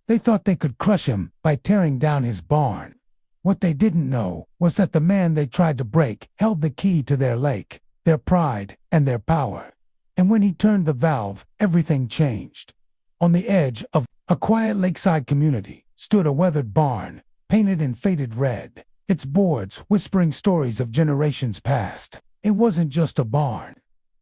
They thought they could crush him by tearing down his barn. What they didn't know was that the man they tried to break held the key to their lake, their pride, and their power. And when he turned the valve, everything changed. On the edge of a quiet lakeside community stood a weathered barn, painted in faded red, its boards whispering stories of generations past. It wasn't just a barn.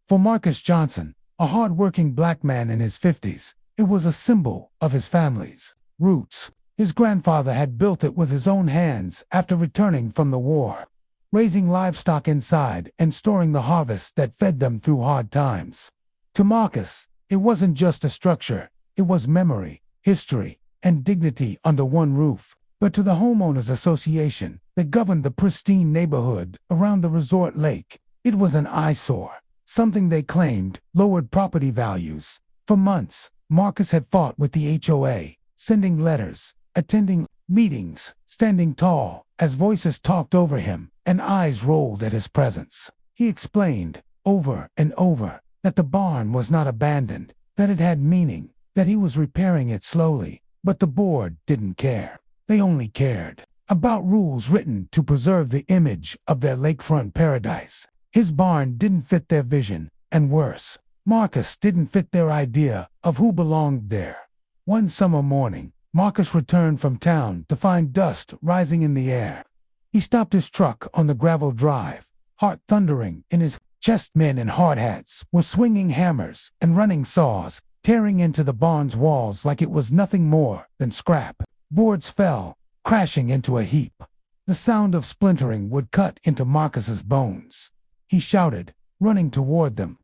For Marcus Johnson, a hard-working black man in his 50s, it was a symbol of his family's roots. His grandfather had built it with his own hands after returning from the war, raising livestock inside and storing the harvest that fed them through hard times. To Marcus, it wasn't just a structure, it was memory, history, and dignity under one roof. But to the homeowners association that governed the pristine neighborhood around the resort lake, it was an eyesore, something they claimed lowered property values. For months, Marcus had fought with the HoA, sending letters, attending meetings, standing tall as voices talked over him and eyes rolled at his presence. He explained over and over that the barn was not abandoned, that it had meaning, that he was repairing it slowly. But the board didn't care. They only cared about rules written to preserve the image of their lakefront paradise. His barn didn't fit their vision, and worse, Marcus didn't fit their idea of who belonged there. One summer morning, Marcus returned from town to find dust rising in the air. He stopped his truck on the gravel drive, heart thundering in his chest. Men in hard hats were swinging hammers and running saws, tearing into the barn's walls like it was nothing more than scrap. Boards fell, crashing into a heap. The sound of splintering would cut into Marcus's bones. He shouted, running toward them.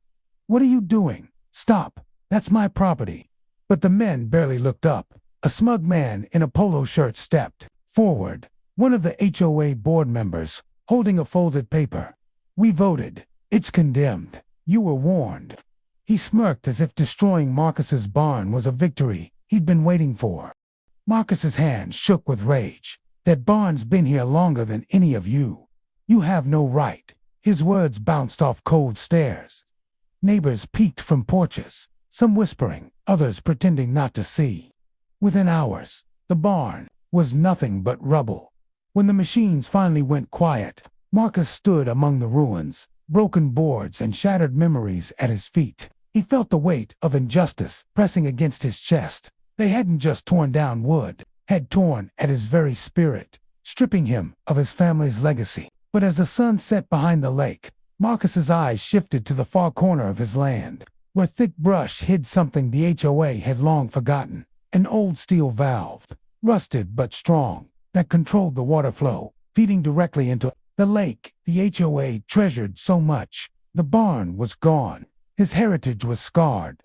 "What are you doing? Stop! That's my property." But the men barely looked up. A smug man in a polo shirt stepped forward, one of the HoA board members, holding a folded paper. "We voted. It's condemned. You were warned." He smirked as if destroying Marcus's barn was a victory he'd been waiting for. Marcus's hands shook with rage. "That barn's been here longer than any of you. You have no right." His words bounced off cold stares. Neighbors peeked from porches, some whispering, others pretending not to see. Within hours, the barn was nothing but rubble. When the machines finally went quiet, Marcus stood among the ruins, broken boards and shattered memories at his feet. He felt the weight of injustice pressing against his chest. They hadn't just torn down wood, had torn at his very spirit, stripping him of his family's legacy. But as the sun set behind the lake, Marcus's eyes shifted to the far corner of his land, where thick brush hid something the HoA had long forgotten. An old steel valve, rusted but strong, that controlled the water flow, feeding directly into the lake the HoA treasured so much. The barn was gone. His heritage was scarred.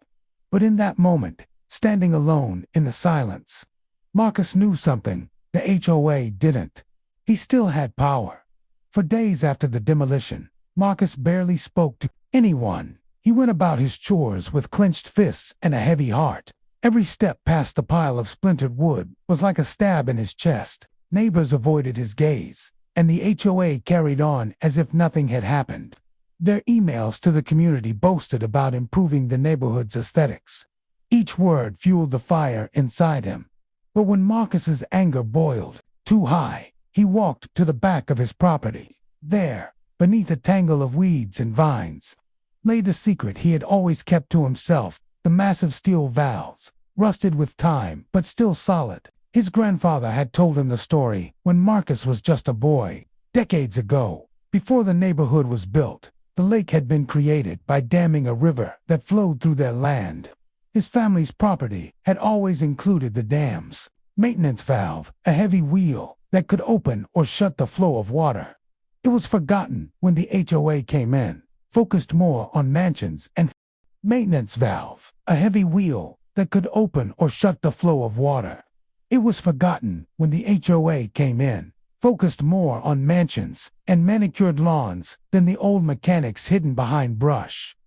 But in that moment, standing alone in the silence, Marcus knew something the HoA didn't. He still had power. For days after the demolition, Marcus barely spoke to anyone. He went about his chores with clenched fists and a heavy heart. Every step past the pile of splintered wood was like a stab in his chest. Neighbors avoided his gaze, and the HoA carried on as if nothing had happened. Their emails to the community boasted about improving the neighborhood's aesthetics. Each word fueled the fire inside him. But when Marcus's anger boiled too high, he walked to the back of his property. There, beneath a tangle of weeds and vines, lay the secret he had always kept to himself: the massive steel valves, rusted with time but still solid. His grandfather had told him the story when Marcus was just a boy. Decades ago, before the neighborhood was built, the lake had been created by damming a river that flowed through their land. His family's property had always included the dam's maintenance valve, a heavy wheel that could open or shut the flow of water. It was forgotten when the HoA came in, focused more on mansions and maintenance valve, a heavy wheel that could open or shut the flow of water. It was forgotten when the HoA came in, focused more on mansions and manicured lawns than the old mechanics hidden behind brush.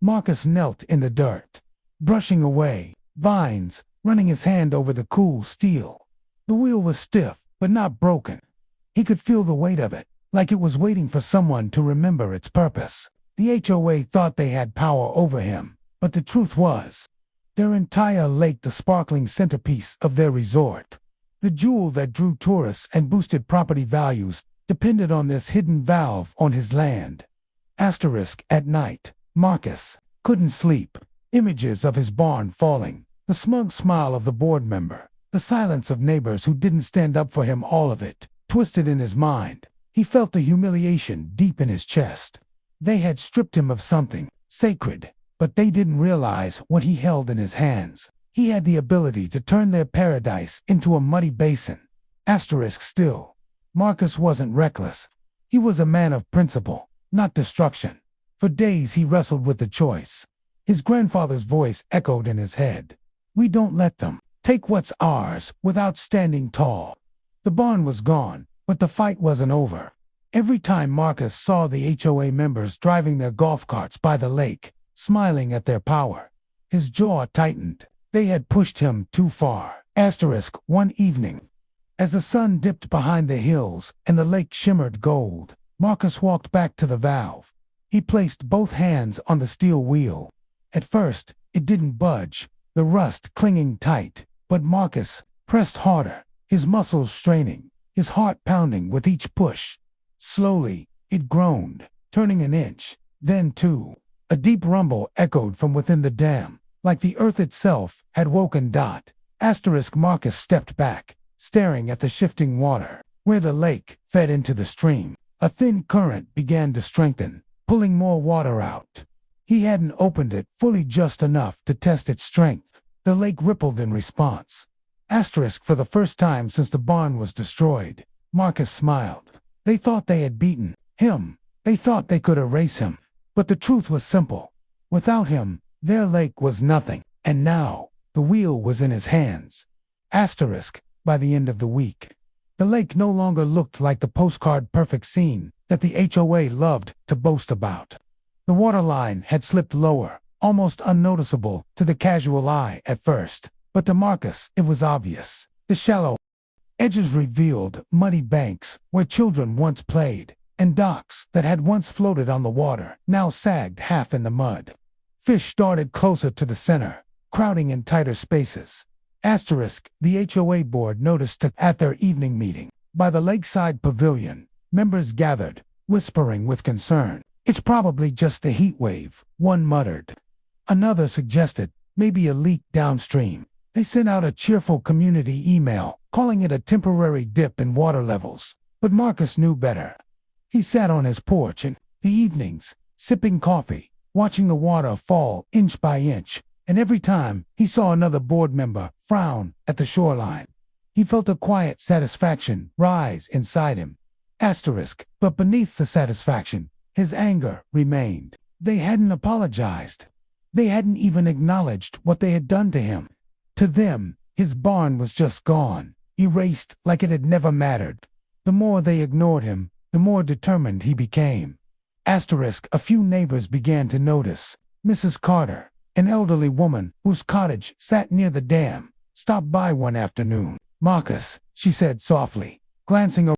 Marcus knelt in the dirt, brushing away vines, running his hand over the cool steel. The wheel was stiff, but not broken. He could feel the weight of it, like it was waiting for someone to remember its purpose. The HoA thought they had power over him, but the truth was, their entire lake the sparkling centerpiece of their resort. The jewel that drew tourists and boosted property values depended on this hidden valve on his land. At night, Marcus couldn't sleep. Images of his barn falling, the smug smile of the board member, the silence of neighbors who didn't stand up for him, all of it twisted in his mind. He felt the humiliation deep in his chest. They had stripped him of something sacred, but they didn't realize what he held in his hands. He had the ability to turn their paradise into a muddy basin. Still, Marcus wasn't reckless. He was a man of principle, not destruction. For days he wrestled with the choice. His grandfather's voice echoed in his head. We don't let them take what's ours without standing tall. The barn was gone, but the fight wasn't over. Every time Marcus saw the HOA members driving their golf carts by the lake, smiling at their power, his jaw tightened. They had pushed him too far. One evening, as the sun dipped behind the hills and the lake shimmered gold, Marcus walked back to the valve. He placed both hands on the steel wheel. At first, it didn't budge, the rust clinging tight, but Marcus pressed harder, his muscles straining, his heart pounding with each push. Slowly, it groaned, turning an inch, then two. A deep rumble echoed from within the dam, like the earth itself had woken. Marcus stepped back, staring at the shifting water. Where the lake fed into the stream, a thin current began to strengthen, pulling more water out. He hadn't opened it fully, just enough to test its strength. The lake rippled in response. For the first time since the barn was destroyed, Marcus smiled. They thought they had beaten him. They thought they could erase him. But the truth was simple. Without him, their lake was nothing. And now, the wheel was in his hands. By the end of the week, the lake no longer looked like the postcard-perfect scene that the HOA loved to boast about. The waterline had slipped lower, almost unnoticeable to the casual eye at first, but to Marcus it was obvious. The shallow edges revealed muddy banks where children once played, and docks that had once floated on the water now sagged half in the mud. Fish darted closer to the center, crowding in tighter spaces. The HOA board noticed at their evening meeting by the lakeside pavilion, members gathered, whispering with concern. It's probably just the heat wave, one muttered. Another suggested, maybe a leak downstream. They sent out a cheerful community email, calling it a temporary dip in water levels. But Marcus knew better. He sat on his porch in the evenings, sipping coffee, watching the water fall inch by inch, and every time he saw another board member frown at the shoreline, he felt a quiet satisfaction rise inside him. But beneath the satisfaction, his anger remained. They hadn't apologized. They hadn't even acknowledged what they had done to him. To them, his barn was just gone, erased like it had never mattered. The more they ignored him, the more determined he became. A few neighbors began to notice. Mrs. Carter, an elderly woman whose cottage sat near the dam, stopped by one afternoon. Marcus, she said softly, glancing